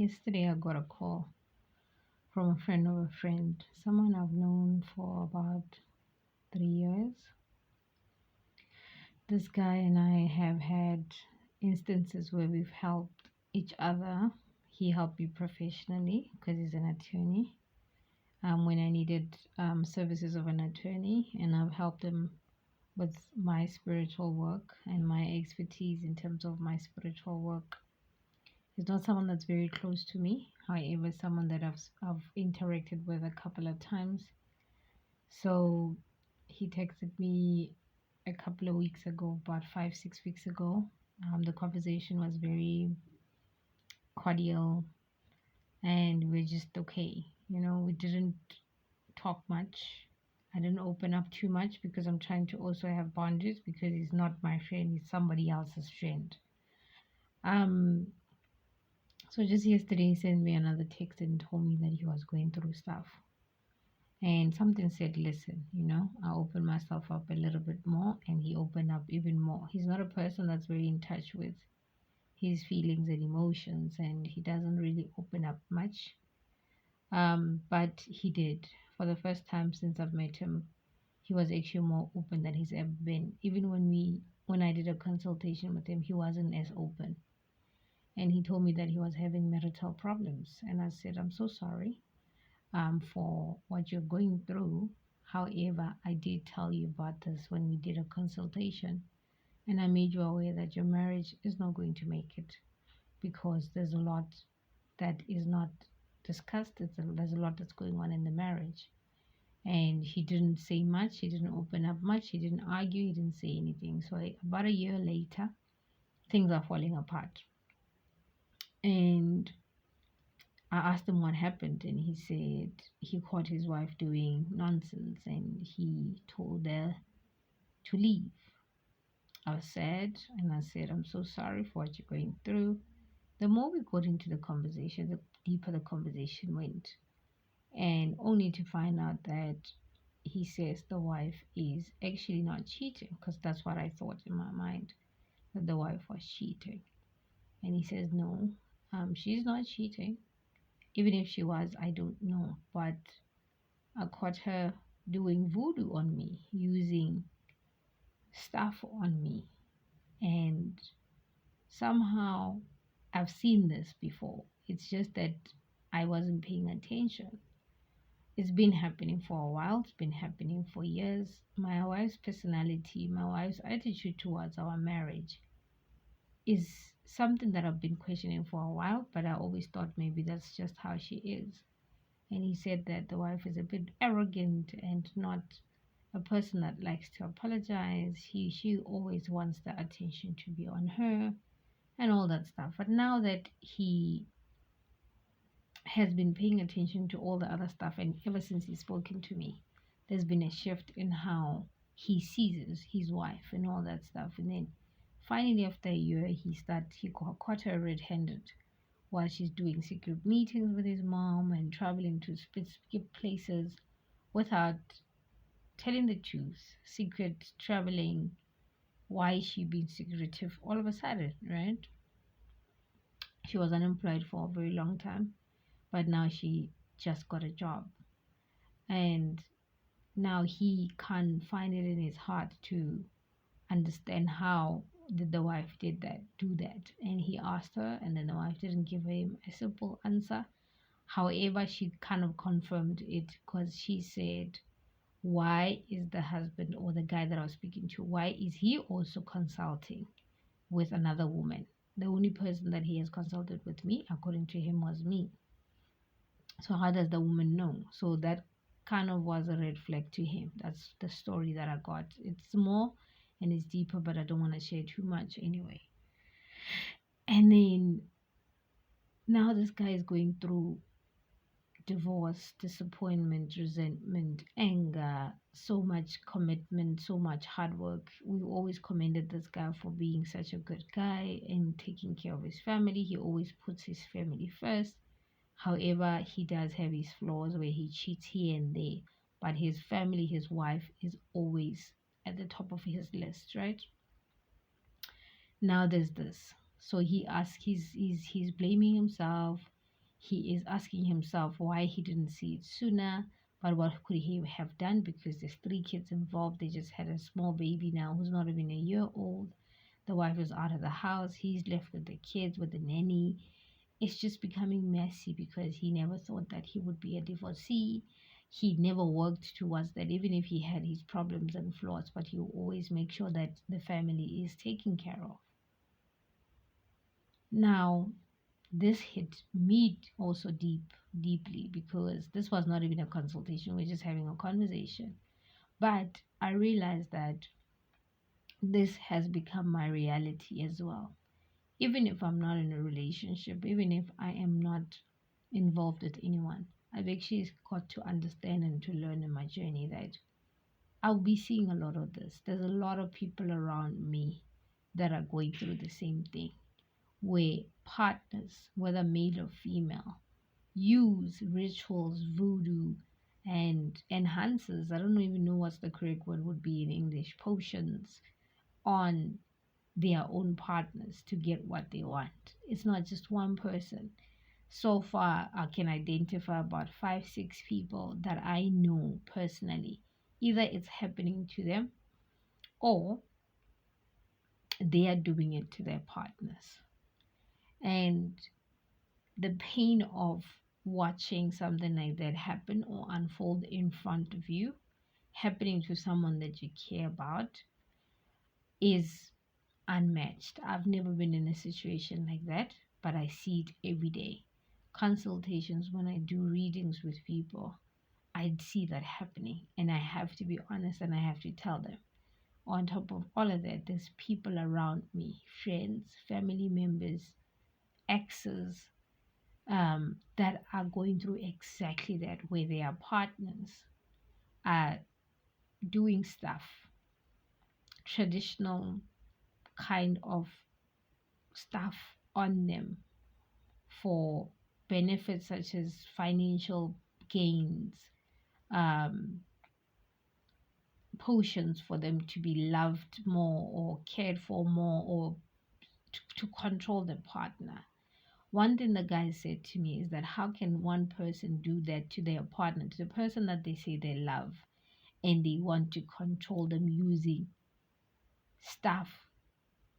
Yesterday, I got a call from a friend of a friend, someone I've known for about 3 years. This guy and I have had instances where we've helped each other. He helped me professionally because he's an attorney when I needed services of an attorney, and I've helped him with my spiritual work and my expertise in terms of my spiritual work. He's not someone that's very close to me, however, someone that I've interacted with a couple of times. So he texted me a couple of weeks ago, about 5, 6 weeks ago. The conversation was very cordial and we're just okay. We didn't talk much. I didn't open up too much because I'm trying to also have boundaries because he's not my friend, he's somebody else's friend. Um, so just yesterday he sent me another text and told me that he was going through stuff. And something said, listen, I opened myself up a little bit more, and he opened up even more. He's not a person that's very in touch with his feelings and emotions, and he doesn't really open up much. But he did. For the first time since I've met him, he was actually more open than he's ever been. Even when I did a consultation with him, he wasn't as open. And he told me that he was having marital problems. And I said, I'm so sorry for what you're going through. However, I did tell you about this when we did a consultation, and I made you aware that your marriage is not going to make it because there's a lot that is not discussed. There's a lot that's going on in the marriage. And he didn't say much, he didn't open up much, he didn't argue, he didn't say anything. So, about a year later, things are falling apart. And I asked him what happened, and he said he caught his wife doing nonsense and he told her to leave. I was sad and I said, I'm so sorry for what you're going through. The more we got into the conversation, the deeper the conversation went, and only to find out that he says the wife is actually not cheating, because that's what I thought in my mind, that the wife was cheating. And he says, no, she's not cheating. Even if she was, I don't know. But I caught her doing voodoo on me, using stuff on me. And somehow I've seen this before. It's just that I wasn't paying attention. It's been happening for a while, it's been happening for years. My wife's personality, my wife's attitude towards our marriage is something that I've been questioning for a while, but I always thought maybe that's just how she is. And he said that the wife is a bit arrogant and not a person that likes to apologize. She always wants the attention to be on her and all that stuff. But now that he has been paying attention to all the other stuff, and ever since he's spoken to me, there's been a shift in how he sees his wife and all that stuff. And then finally, after a year, he caught her red-handed while she's doing secret meetings with his mom and traveling to specific places without telling the truth. Secret traveling. Why is she being secretive all of a sudden, right? She was unemployed for a very long time, but now she just got a job. And now he can't find it in his heart to understand how did the wife do that. And he asked her, and then the wife didn't give him a simple answer. However, she kind of confirmed it, because she said, why is the husband, or the guy that I was speaking to, why is he also consulting with another woman? The only person that he has consulted with me, according to him, was me. So how does the woman know? So that kind of was a red flag to him. That's the story that I got. It's more and it's deeper, but I don't want to share too much anyway. And then now this guy is going through divorce, disappointment, resentment, anger, so much commitment, so much hard work. We've always commended this guy for being such a good guy and taking care of his family. He always puts his family first. However, he does have his flaws where he cheats here and there, but his family, his wife, is always at the top of his list, right? Now there's this. So he's blaming himself. He is asking himself why he didn't see it sooner. But what could he have done? Because there's three kids involved. They just had a small baby now who's not even a year old. The wife is out of the house. He's left with the kids, with the nanny. It's just becoming messy because he never thought that he would be a divorcee. He never worked towards that, even if he had his problems and flaws, but he will always make sure that the family is taken care of. Now, this hit me also deeply, because this was not even a consultation. We're just having a conversation. But I realized that this has become my reality as well. Even if I'm not in a relationship, even if I am not involved with anyone, I've actually got to understand and to learn in my journey that I'll be seeing a lot of this. There's a lot of people around me that are going through the same thing, where partners, whether male or female, use rituals, voodoo, and enhancers. I don't even know what's the correct word would be in English, potions on their own partners to get what they want. It's not just one person. So far, I can identify about 5, 6 people that I know personally. Either it's happening to them or they are doing it to their partners. And the pain of watching something like that happen or unfold in front of you, happening to someone that you care about, is unmatched. I've never been in a situation like that, but I see it every day. Consultations, when I do readings with people, I see that happening, and I have to be honest and I have to tell them. On top of all of that, there's people around me, friends, family members, exes, that are going through exactly that, where their partners are doing stuff, traditional kind of stuff on them for benefits such as financial gains, um, potions for them to be loved more or cared for more, or to control the partner. One thing the guy said to me is that how can one person do that to their partner, to the person that they say they love, and they want to control them using stuff?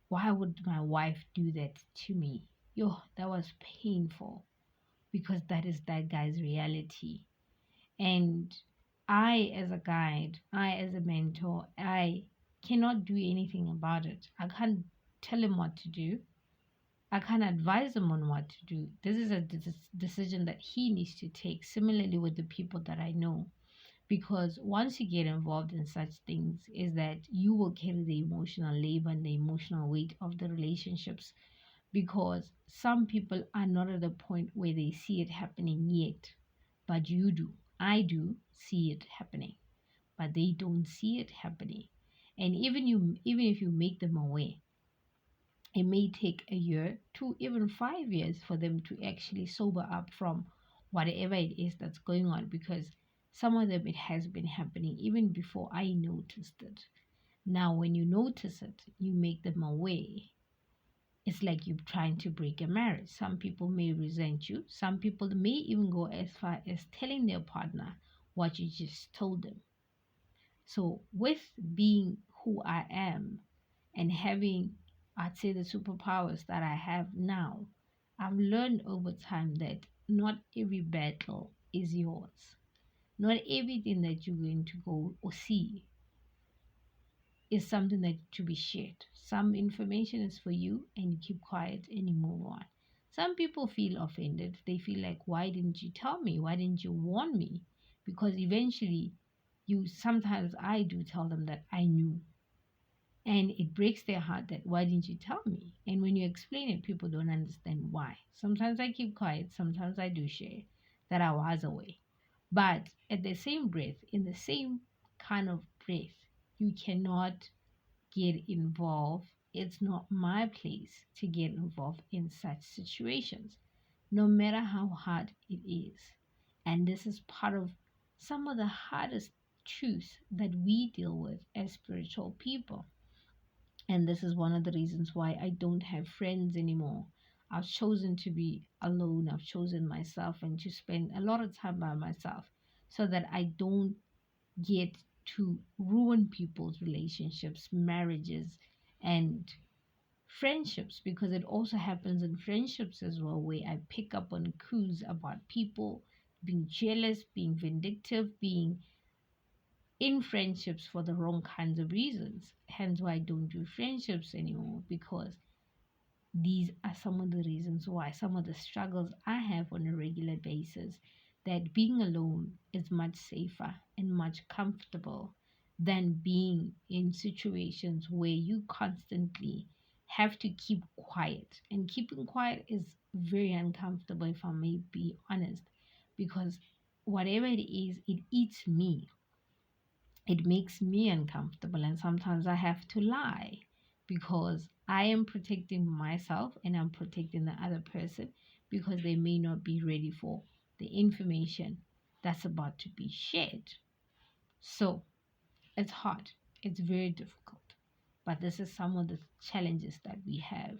Why would my wife do that to me? Yo, that was painful, because that is that guy's reality. And I, as a guide, I, as a mentor, I cannot do anything about it. I can't tell him what to do. I can't advise him on what to do. This is a decision that he needs to take. Similarly with the people that I know, because once you get involved in such things, is that you will carry the emotional labor and the emotional weight of the relationships, because some people are not at the point where they see it happening yet, but you do. I do see it happening, but they don't see it happening. And even if you make them aware, it may take a year to even 5 years for them to actually sober up from whatever it is that's going on, because some of them, it has been happening even before I noticed it. Now, when you notice it, you make them aware. It's like you're trying to break a marriage. Some people may resent you. Some people may even go as far as telling their partner what you just told them. So, with being who I am and having, I'd say, the superpowers that I have now, I've learned over time that not every battle is yours. Not everything that you're going to go or see is something that to be shared. Some information is for you and you keep quiet and you move on. Some people feel offended. They feel like, why didn't you tell me? Why didn't you warn me? Because eventually, sometimes I do tell them that I knew. And it breaks their heart that, why didn't you tell me? And when you explain it, people don't understand why. Sometimes I keep quiet, sometimes I do share that I was away. But at the same breath, in the same kind of breath, you cannot get involved. It's not my place to get involved in such situations, no matter how hard it is. And this is part of some of the hardest truths that we deal with as spiritual people. And this is one of the reasons why I don't have friends anymore. I've chosen to be alone. I've chosen myself and to spend a lot of time by myself so that I don't get to ruin people's relationships, marriages, and friendships, because it also happens in friendships as well, where I pick up on clues about people being jealous, being vindictive, being in friendships for the wrong kinds of reasons. Hence why I don't do friendships anymore, because these are some of the reasons why, some of the struggles I have on a regular basis, that being alone is much safer and much comfortable than being in situations where you constantly have to keep quiet. And keeping quiet is very uncomfortable, if I may be honest, because whatever it is, it eats me, it makes me uncomfortable, and sometimes I have to lie because I am protecting myself and I'm protecting the other person, because they may not be ready for the information that's about to be shared. So it's hard, it's very difficult, but this is some of the challenges that we have,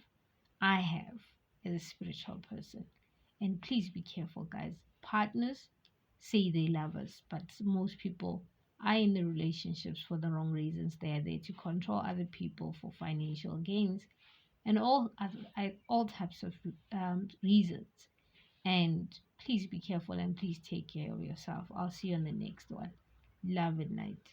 I have, as a spiritual person. And please be careful, guys. Partners say they love us, but most people are in the relationships for the wrong reasons. They are there to control other people for financial gains and all types of reasons. And please be careful and please take care of yourself. I'll see you on the next one. Love and light.